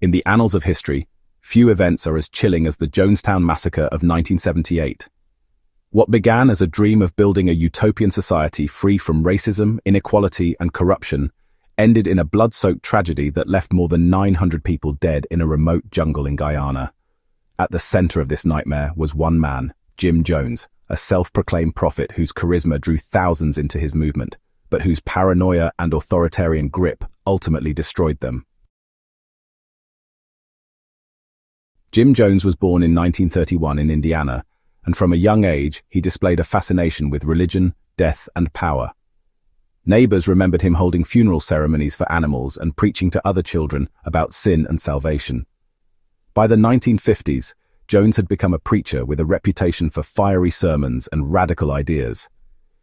In the annals of history, few events are as chilling as the Jonestown Massacre of 1978. What began as a dream of building a utopian society free from racism, inequality, and corruption ended in a blood-soaked tragedy that left more than 900 people dead in a remote jungle in Guyana. At the center of this nightmare was one man, Jim Jones, a self-proclaimed prophet whose charisma drew thousands into his movement, but whose paranoia and authoritarian grip ultimately destroyed them. Jim Jones was born in 1931 in Indiana, and from a young age he displayed a fascination with religion, death, and power. Neighbors remembered him holding funeral ceremonies for animals and preaching to other children about sin and salvation. By the 1950s, Jones had become a preacher with a reputation for fiery sermons and radical ideas.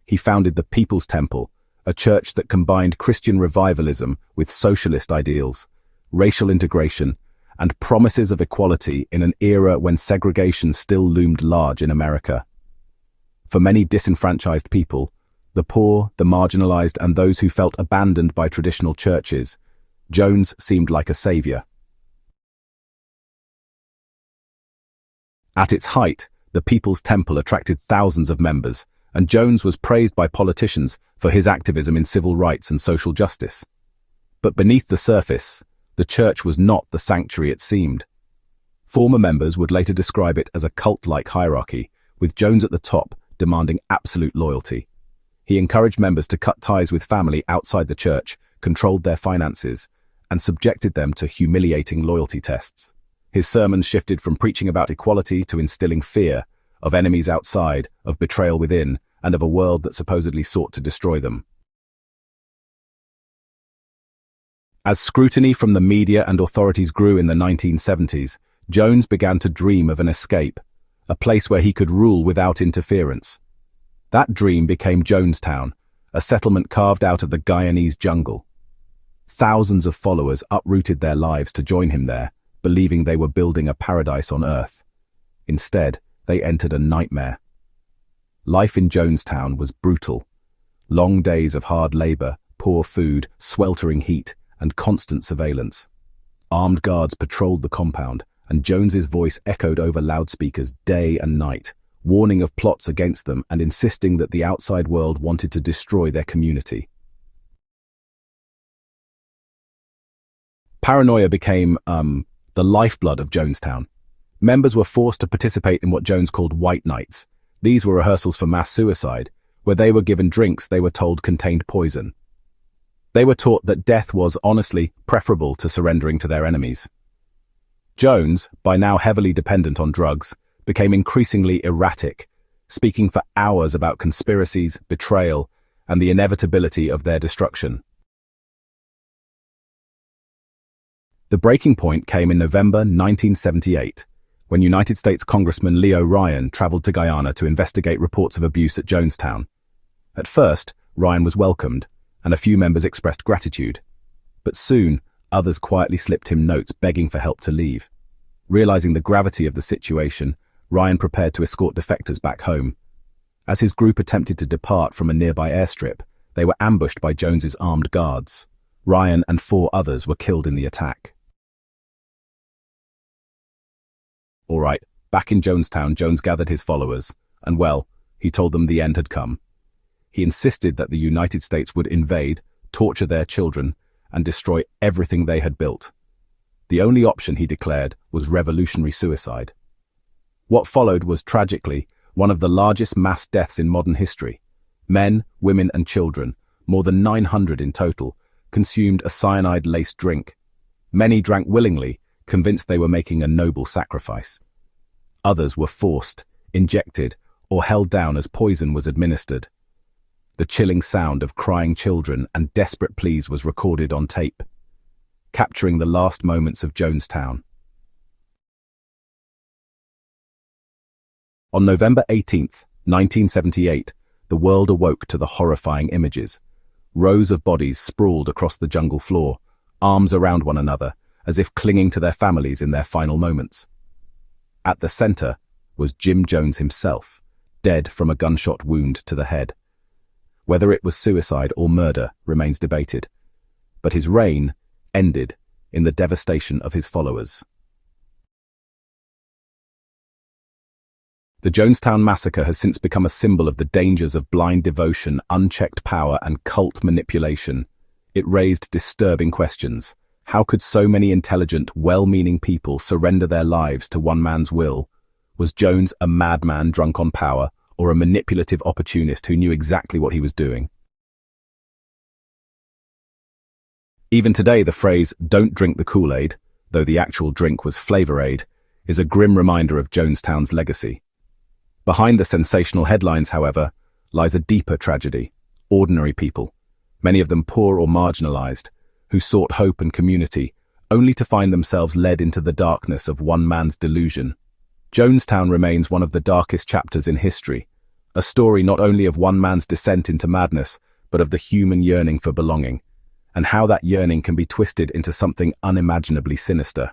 He founded the People's Temple, a church that combined Christian revivalism with socialist ideals, racial integration, and promises of equality in an era when segregation still loomed large in America. For many disenfranchised people, the poor, the marginalized, and those who felt abandoned by traditional churches, Jones seemed like a savior. At its height, the People's Temple attracted thousands of members, and Jones was praised by politicians for his activism in civil rights and social justice. But beneath the surface, the church was not the sanctuary it seemed. Former members would later describe it as a cult-like hierarchy, with Jones at the top demanding absolute loyalty. He encouraged members to cut ties with family outside the church, controlled their finances, and subjected them to humiliating loyalty tests. His sermons shifted from preaching about equality to instilling fear of enemies outside, of betrayal within, and of a world that supposedly sought to destroy them. As scrutiny from the media and authorities grew in the 1970s, Jones began to dream of an escape, a place where he could rule without interference. That dream became Jonestown, a settlement carved out of the Guyanese jungle. Thousands of followers uprooted their lives to join him there, believing they were building a paradise on earth. Instead, they entered a nightmare. Life in Jonestown was brutal. Long days of hard labor, poor food, sweltering heat, and constant surveillance. Armed guards patrolled the compound, and Jones's voice echoed over loudspeakers day and night, warning of plots against them and insisting that the outside world wanted to destroy their community. Paranoia became, the lifeblood of Jonestown. Members were forced to participate in what Jones called white nights. These were rehearsals for mass suicide, where they were given drinks they were told contained poison. They were taught that death was, honestly, preferable to surrendering to their enemies. Jones, by now heavily dependent on drugs, became increasingly erratic, speaking for hours about conspiracies, betrayal, and the inevitability of their destruction. The breaking point came in November 1978, when United States Congressman Leo Ryan traveled to Guyana to investigate reports of abuse at Jonestown. At first, Ryan was welcomed, and a few members expressed gratitude. But soon, others quietly slipped him notes begging for help to leave. Realizing the gravity of the situation, Ryan prepared to escort defectors back home. As his group attempted to depart from a nearby airstrip, they were ambushed by Jones's armed guards. Ryan and 4 others were killed in the attack. All right, back in Jonestown, Jones gathered his followers, and he told them the end had come. He insisted that the United States would invade, torture their children, and destroy everything they had built. The only option, he declared, was revolutionary suicide. What followed was, tragically, one of the largest mass deaths in modern history. Men, women, and children, more than 900 in total, consumed a cyanide-laced drink. Many drank willingly, convinced they were making a noble sacrifice. Others were forced, injected, or held down as poison was administered. The chilling sound of crying children and desperate pleas was recorded on tape, capturing the last moments of Jonestown. On November 18, 1978, the world awoke to the horrifying images. Rows of bodies sprawled across the jungle floor, arms around one another, as if clinging to their families in their final moments. At the center was Jim Jones himself, dead from a gunshot wound to the head. Whether it was suicide or murder remains debated, but his reign ended in the devastation of his followers. The Jonestown Massacre has since become a symbol of the dangers of blind devotion, unchecked power, and cult manipulation. It raised disturbing questions. How could so many intelligent, well-meaning people surrender their lives to one man's will? Was Jones a madman drunk on power, or a manipulative opportunist who knew exactly what he was doing? Even today, the phrase, "don't drink the Kool-Aid," though the actual drink was Flavor Aid, is a grim reminder of Jonestown's legacy. Behind the sensational headlines, however, lies a deeper tragedy. Ordinary people, many of them poor or marginalized, who sought hope and community, only to find themselves led into the darkness of one man's delusion. Jonestown remains one of the darkest chapters in history, a story not only of one man's descent into madness, but of the human yearning for belonging, and how that yearning can be twisted into something unimaginably sinister.